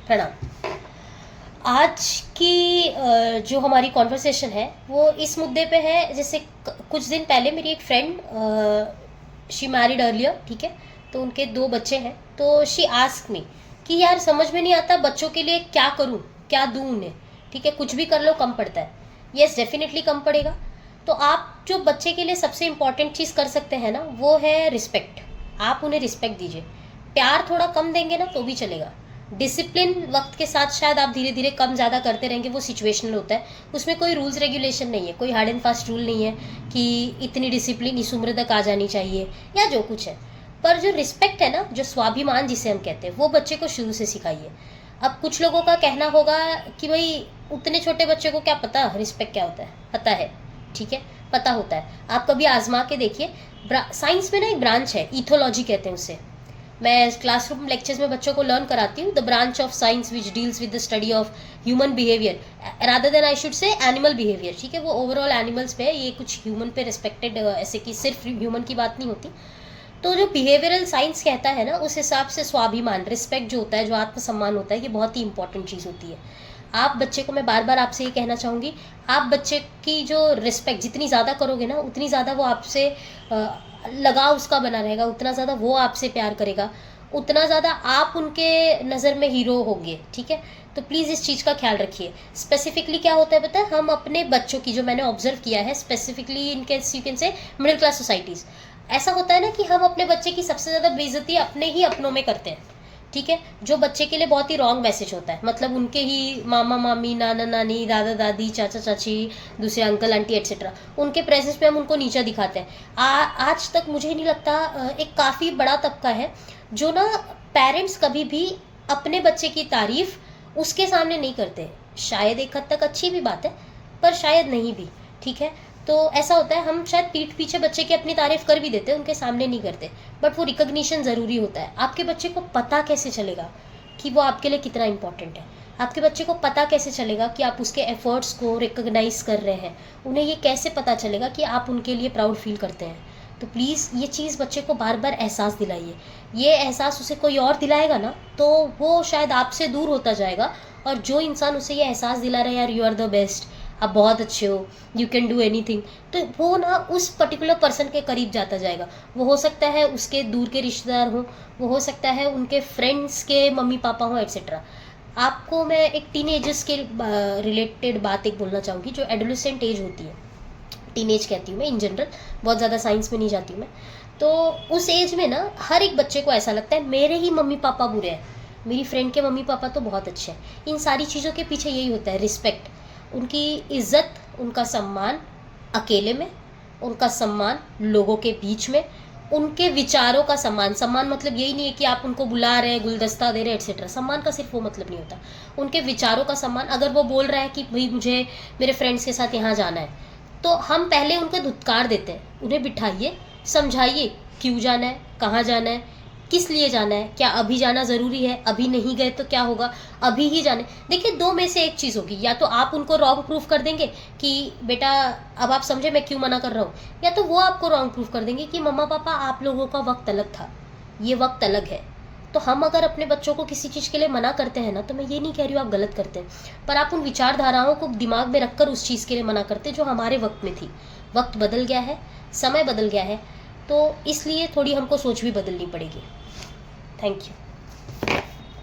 प्रणाम। आज की जो हमारी कॉन्वर्सेशन है वो इस मुद्दे पे है। जैसे कुछ दिन पहले मेरी एक फ्रेंड, शी मैरिड अर्लियर, ठीक है, तो उनके 2 बच्चे हैं। तो शी आस्क मी कि यार समझ में नहीं आता बच्चों के लिए क्या करूं, क्या दूं उन्हें। ठीक है, कुछ भी कर लो कम पड़ता है। यस, डेफिनेटली कम पड़ेगा। तो आप जो बच्चे के लिए सबसे इम्पॉर्टेंट चीज़ कर सकते हैं ना, वो है रिस्पेक्ट। आप उन्हें रिस्पेक्ट दीजिए। प्यार थोड़ा कम देंगे ना तो भी चलेगा। डिसिप्लिन वक्त के साथ शायद आप धीरे धीरे कम ज़्यादा करते रहेंगे, वो सिचुएशनल होता है। उसमें कोई रूल्स रेगुलेशन नहीं है, कोई हार्ड एंड फास्ट रूल नहीं है कि इतनी डिसिप्लिन इस उम्र तक आ जानी चाहिए या जो कुछ है। पर जो रिस्पेक्ट है ना, जो स्वाभिमान जिसे हम कहते हैं, वो बच्चे को शुरू से सिखाइए। अब कुछ लोगों का कहना होगा कि भाई उतने छोटे बच्चे को क्या पता रिस्पेक्ट क्या होता है। पता है, ठीक है, पता होता है। आप कभी आजमा के देखिए। साइंस में ना एक ब्रांच है, इथोलॉजी कहते हैं उसे। मैं क्लासरूम लेक्चर्स में बच्चों को लर्न कराती हूँ, the branch of science which deals with the study of human behaviour rather than I should say animal behaviour. ठीक है, वो ओवरऑल एनिमल्स पे है, ये कुछ ह्यूमन पे रिस्पेक्टेड, ऐसे कि सिर्फ ह्यूमन की बात नहीं होती। तो जो बिहेवियरल साइंस कहता है ना, उस हिसाब से स्वाभिमान, रिस्पेक्ट जो होता है, जो आत्मसम्मान होता है, ये बहुत ही इंपॉर्टेंट चीज़ होती है। आप बच्चे को, मैं बार बार आपसे ये कहना चाहूँगी, आप बच्चे की जो रिस्पेक्ट जितनी ज़्यादा करोगे ना, उतनी ज़्यादा वो आपसे लगाव उसका बना रहेगा, उतना ज़्यादा वो आपसे प्यार करेगा, उतना ज़्यादा आप उनके नज़र में हीरो होंगे। ठीक है, तो प्लीज़ इस चीज़ का ख्याल रखिए। स्पेसिफिकली क्या होता है पता है, हम अपने बच्चों की, जो मैंने ऑब्जर्व किया है specifically in case you can say middle class societies, ऐसा होता है ना कि हम अपने बच्चे की सबसे ज़्यादा बेइज्जती अपने ही अपनों में करते हैं। ठीक है, जो बच्चे के लिए बहुत ही रॉन्ग मैसेज होता है। मतलब उनके ही मामा मामी, नाना नानी, दादा दादी, चाचा चाची, दूसरे अंकल आंटी एट्सेट्रा, उनके प्रेजेंस में हम उनको नीचा दिखाते हैं। आज तक मुझे नहीं लगता, एक काफ़ी बड़ा तबका है जो ना, पेरेंट्स कभी भी अपने बच्चे की तारीफ उसके सामने नहीं करते। शायद एक हद तक अच्छी भी बात है, पर शायद नहीं भी। ठीक है, तो ऐसा होता है, हम शायद पीठ पीछे बच्चे की अपनी तारीफ कर भी देते हैं, उनके सामने नहीं करते। बट वो रिकग्निशन ज़रूरी होता है। आपके बच्चे को पता कैसे चलेगा कि वो आपके लिए कितना इंपॉर्टेंट है? आपके बच्चे को पता कैसे चलेगा कि आप उसके एफर्ट्स को रिकग्नाइज कर रहे हैं? उन्हें ये कैसे पता चलेगा कि आप उनके लिए प्राउड फील करते हैं? तो प्लीज़ ये चीज़ बच्चे को बार बार एहसास दिलाइए। ये एहसास उसे कोई और दिलाएगा ना, तो वो शायद आपसे दूर होता जाएगा। और जो इंसान उसे ये एहसास दिला रहा है, यार यू आर द बेस्ट, आप बहुत अच्छे हो, यू कैन डू एनीथिंग, तो वो ना उस पर्टिकुलर पर्सन के करीब जाता जाएगा। वो हो सकता है उसके दूर के रिश्तेदार हों, वो हो सकता है उनके फ्रेंड्स के मम्मी पापा हों, एट्सेट्रा। आपको मैं एक टीनेजर्स के रिलेटेड बात एक बोलना चाहूँगी, जो एडोलेसेंट एज होती है, टीनेज कहती हूँ मैं इन जनरल, बहुत ज़्यादा साइंस में नहीं जाती हूँ मैं। तो उस एज में ना हर एक बच्चे को ऐसा लगता है मेरे ही मम्मी पापा बुरे हैं, मेरी फ्रेंड के मम्मी पापा तो बहुत अच्छे हैं। इन सारी चीज़ों के पीछे यही होता है, रिस्पेक्ट, उनकी इज्जत, उनका सम्मान अकेले में, उनका सम्मान लोगों के बीच में, उनके विचारों का सम्मान। सम्मान मतलब यही नहीं है कि आप उनको बुला रहे हैं, गुलदस्ता दे रहे हैं, एट्सेट्रा। सम्मान का सिर्फ वो मतलब नहीं होता। उनके विचारों का सम्मान। अगर वो बोल रहा है कि भाई मुझे मेरे फ्रेंड्स के साथ यहाँ जाना है, तो हम पहले उनको धुतकार देते हैं। उन्हें बिठाइए, समझाइए क्यों जाना है, कहाँ जाना है, किस लिए जाना है, क्या अभी जाना ज़रूरी है, अभी नहीं गए तो क्या होगा, अभी ही जाने। देखिए, 2 में से एक चीज़ होगी, या तो आप उनको रॉन्ग प्रूफ कर देंगे कि बेटा अब आप समझे मैं क्यों मना कर रहा हूँ, या तो वो आपको रॉन्ग प्रूफ कर देंगे कि मम्मा पापा आप लोगों का वक्त अलग था, ये वक्त अलग है। तो हम अगर अपने बच्चों को किसी चीज़ के लिए मना करते हैं ना, तो मैं ये नहीं कह रही हूँ आप गलत करते हैं, पर आप उन विचारधाराओं को दिमाग में रखकर उस चीज़ के लिए मना करते जो हमारे वक्त में थी। वक्त बदल गया है, समय बदल गया है, तो इसलिए थोड़ी हमको सोच भी बदलनी पड़ेगी। Thank you.